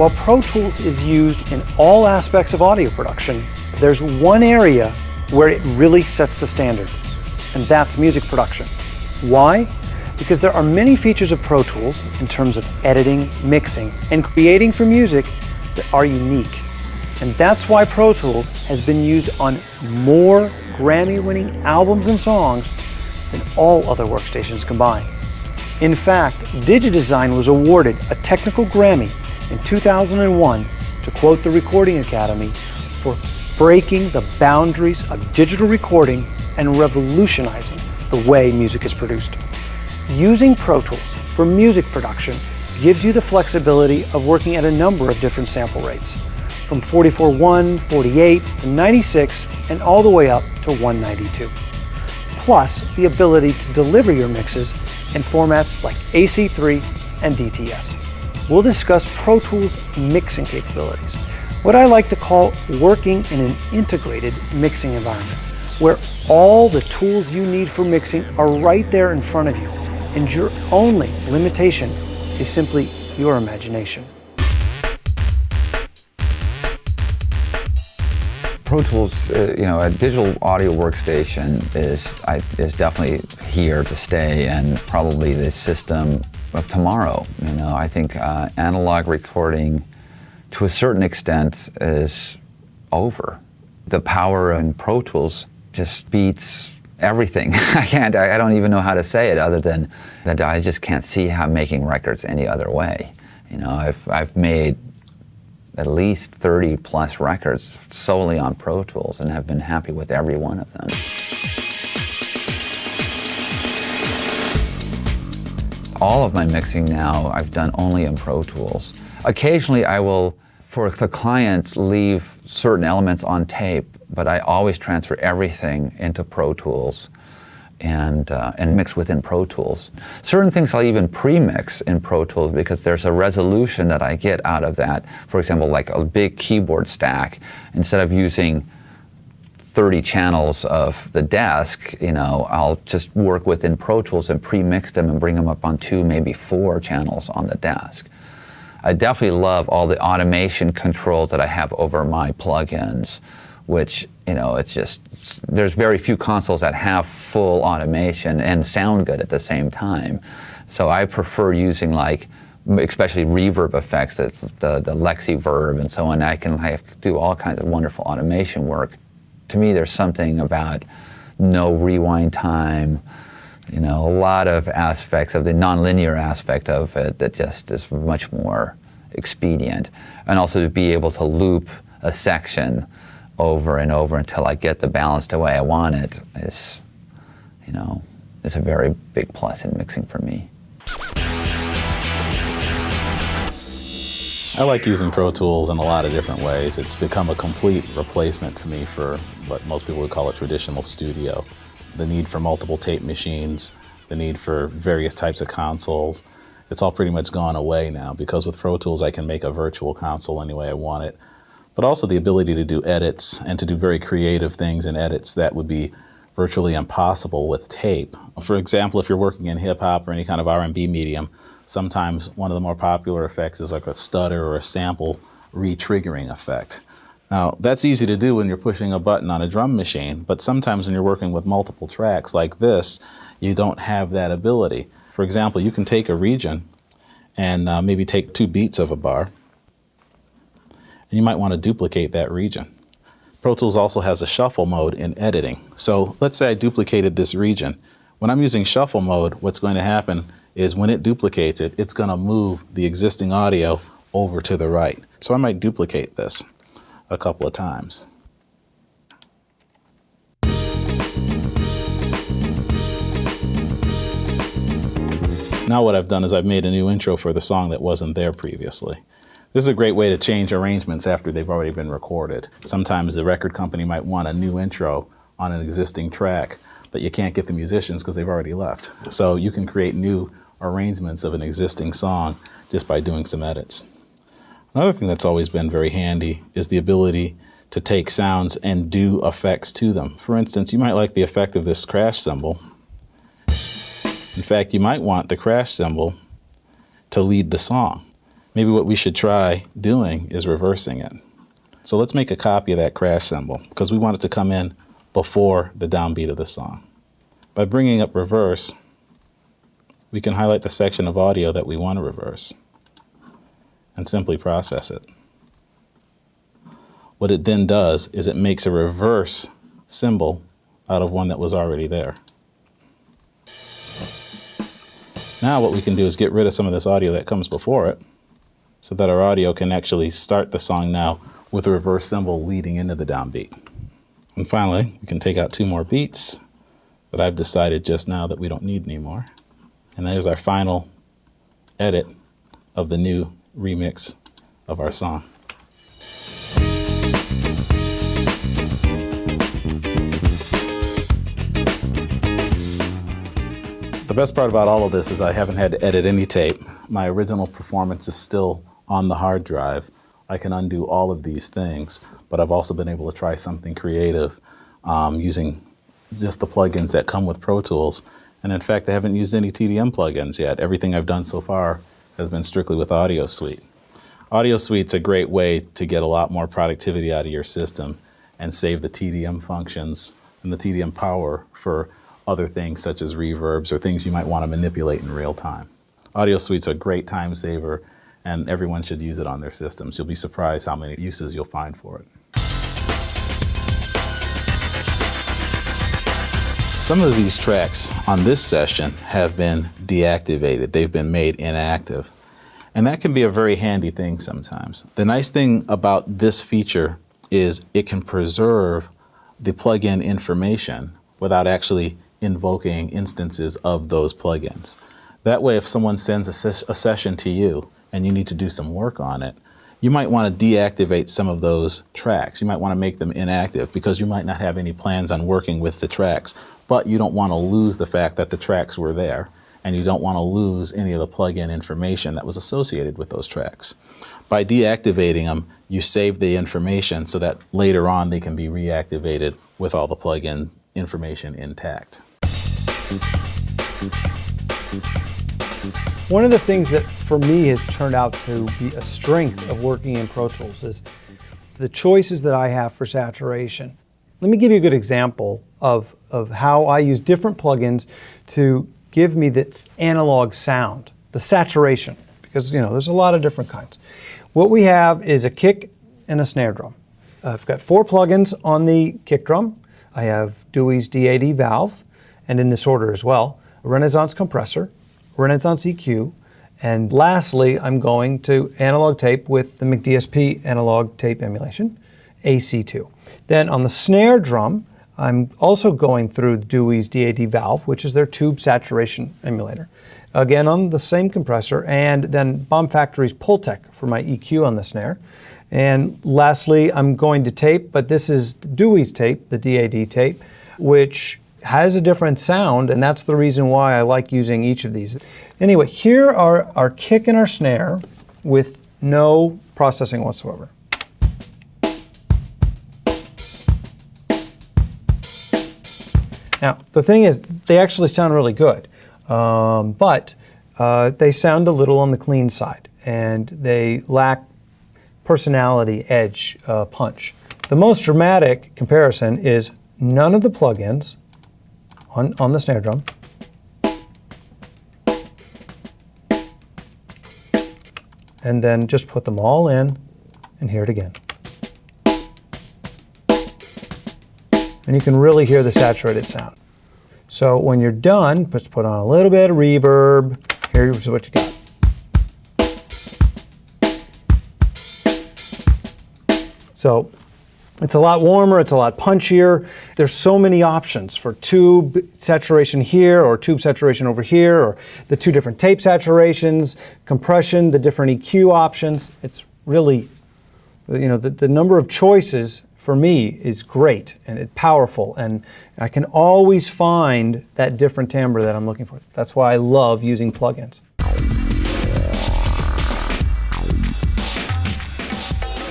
While Pro Tools is used in all aspects of audio production, there's one area where it really sets the standard, and that's music production. Why? Because there are many features of Pro Tools in terms of editing, mixing, and creating for music that are unique. And that's why Pro Tools has been used on more Grammy-winning albums and songs than all other workstations combined. In fact, Digidesign was awarded a technical Grammy in 2001, to quote the Recording Academy, for breaking the boundaries of digital recording and revolutionizing the way music is produced. Using Pro Tools for music production gives you the flexibility of working at a number of different sample rates, from 44.1, 48, to 96, and all the way up to 192. Plus, the ability to deliver your mixes in formats like AC3 and DTS. We'll discuss Pro Tools mixing capabilities, what I like to call working in an integrated mixing environment, where all the tools you need for mixing are right there in front of you, and your only limitation is simply your imagination. Pro Tools, a digital audio workstation is definitely here to stay, and probably the system of tomorrow. I think analog recording, to a certain extent, is over. The power in Pro Tools just beats everything. I don't even know how to say it other than that I just can't see how making records any other way. I've made at least 30 plus records solely on Pro Tools and have been happy with every one of them. All of my mixing now I've done only in Pro Tools. Occasionally I will, for the client, leave certain elements on tape, but I always transfer everything into Pro Tools and mix within Pro Tools. Certain things I'll even pre-mix in Pro Tools because there's a resolution that I get out of that. For example, like a big keyboard stack, instead of using 30 channels of the desk, I'll just work within Pro Tools and pre-mix them and bring them up on 2, maybe 4 channels on the desk. I definitely love all the automation controls that I have over my plugins, which, it's just, there's very few consoles that have full automation and sound good at the same time. So I prefer using, like, especially reverb effects, the Lexi Verb and so on. I can do all kinds of wonderful automation work. To me, there's something about no rewind time, a lot of aspects of the nonlinear aspect of it that just is much more expedient. And also to be able to loop a section over and over until I get the balance the way I want it is a very big plus in mixing for me. I like using Pro Tools in a lot of different ways. It's become a complete replacement for me for what most people would call a traditional studio. The need for multiple tape machines, the need for various types of consoles, it's all pretty much gone away now, because with Pro Tools I can make a virtual console any way I want it. But also the ability to do edits and to do very creative things in edits that would be virtually impossible with tape. For example, if you're working in hip-hop or any kind of R&B medium, sometimes one of the more popular effects is like a stutter or a sample re-triggering effect. Now, that's easy to do when you're pushing a button on a drum machine, but sometimes when you're working with multiple tracks like this, you don't have that ability. For example, you can take a region and maybe take 2 beats of a bar, and you might want to duplicate that region. Pro Tools also has a shuffle mode in editing. So let's say I duplicated this region. When I'm using shuffle mode, what's going to happen is when it duplicates it, it's going to move the existing audio over to the right. So I might duplicate this a couple of times. Now what I've done is I've made a new intro for the song that wasn't there previously. This is a great way to change arrangements after they've already been recorded. Sometimes the record company might want a new intro on an existing track, but you can't get the musicians because they've already left. So you can create new arrangements of an existing song just by doing some edits. Another thing that's always been very handy is the ability to take sounds and do effects to them. For instance, you might like the effect of this crash cymbal. In fact, you might want the crash cymbal to lead the song. maybe what we should try doing is reversing it. So let's make a copy of that crash cymbal because we want it to come in before the downbeat of the song. By bringing up reverse, we can highlight the section of audio that we want to reverse and simply process it. What it then does is it makes a reverse cymbal out of one that was already there. Now what we can do is get rid of some of this audio that comes before it so that our audio can actually start the song now with a reverse cymbal leading into the downbeat. And finally, we can take out 2 more beats that I've decided just now that we don't need anymore. And there's our final edit of the new remix of our song. The best part about all of this is I haven't had to edit any tape. My original performance is still on the hard drive. I can undo all of these things, but I've also been able to try something creative using just the plugins that come with Pro Tools. And in fact, I haven't used any TDM plugins yet. Everything I've done so far has been strictly with Audio Suite. Audio Suite's a great way to get a lot more productivity out of your system and save the TDM functions and the TDM power for other things such as reverbs or things you might want to manipulate in real time. Audio Suite's a great time saver, and everyone should use it on their systems. You'll be surprised how many uses you'll find for it. Some of these tracks on this session have been deactivated. They've been made inactive. And that can be a very handy thing sometimes. The nice thing about this feature is it can preserve the plugin information without actually invoking instances of those plugins. That way, if someone sends a session to you and you need to do some work on it, you might want to deactivate some of those tracks. You might want to make them inactive because you might not have any plans on working with the tracks, but you don't want to lose the fact that the tracks were there, and you don't want to lose any of the plugin information that was associated with those tracks. By deactivating them, you save the information so that later on they can be reactivated with all the plugin information intact. One of the things that for me has turned out to be a strength of working in Pro Tools is the choices that I have for saturation. Let me give you a good example of how I use different plugins to give me this analog sound, the saturation, because there's a lot of different kinds. What we have is a kick and a snare drum. I've got 4 plugins on the kick drum. I have Dewey's DAD valve, and in this order as well, a Renaissance compressor, Renaissance EQ, and lastly, I'm going to analog tape with the McDSP analog tape emulation, AC2. Then on the snare drum, I'm also going through Dewey's DAD valve, which is their tube saturation emulator. Again, on the same compressor, and then Bomb Factory's Pultec for my EQ on the snare. And lastly, I'm going to tape, but this is Dewey's tape, the DAD tape, which has a different sound, and that's the reason why I like using each of these. Anyway, here are our kick and our snare with no processing whatsoever. Now, the thing is, they actually sound really good, but they sound a little on the clean side, and they lack personality, edge, punch. The most dramatic comparison is none of the plugins on the snare drum, and then just put them all in and hear it again. And you can really hear the saturated sound. So when you're done, just put on a little bit of reverb. Here's what you got. So it's a lot warmer, it's a lot punchier. There's so many options for tube saturation here or tube saturation over here, or the 2 different tape saturations, compression, the different EQ options. It's really, the number of choices for me is great and it's powerful, and I can always find that different timbre that I'm looking for. That's why I love using plugins.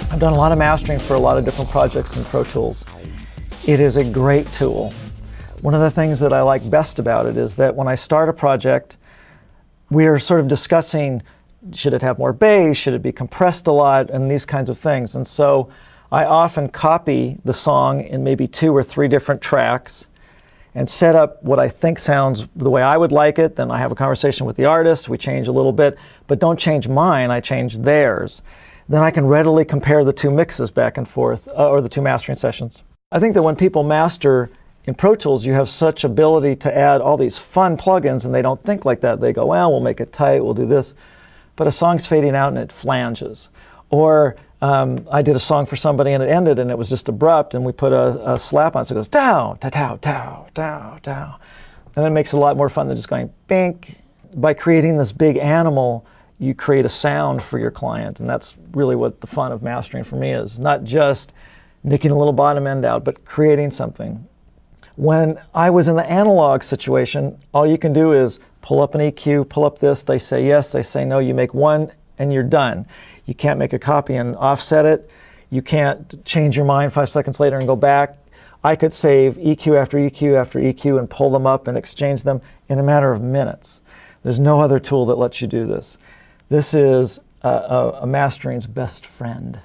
I've done a lot of mastering for a lot of different projects in Pro Tools. It is a great tool. One of the things that I like best about it is that when I start a project, we are sort of discussing should it have more bass? Should it be compressed a lot? And these kinds of things. And so I often copy the song in maybe 2 or 3 different tracks and set up what I think sounds the way I would like it. Then I have a conversation with the artist, we change a little bit, but don't change mine, I change theirs. Then I can readily compare the 2 mixes back and forth, or the 2 mastering sessions. I think that when people master in Pro Tools, you have such ability to add all these fun plugins, and they don't think like that. They go, well, we'll make it tight, we'll do this. But a song's fading out and it flanges. Or I did a song for somebody and it ended and it was just abrupt, and we put a slap on it so it goes down, ta-tow, tow, tow, tow. And it makes it a lot more fun than just going bink. By creating this big animal, you create a sound for your client, and that's really what the fun of mastering for me is. Not just nicking a little bottom end out, but creating something. When I was in the analog situation, all you can do is pull up an EQ, pull up this, they say yes, they say no, you make one and you're done. You can't make a copy and offset it. You can't change your mind 5 seconds later and go back. I could save EQ after EQ after EQ and pull them up and exchange them in a matter of minutes. There's no other tool that lets you do this. This is a mastering's best friend.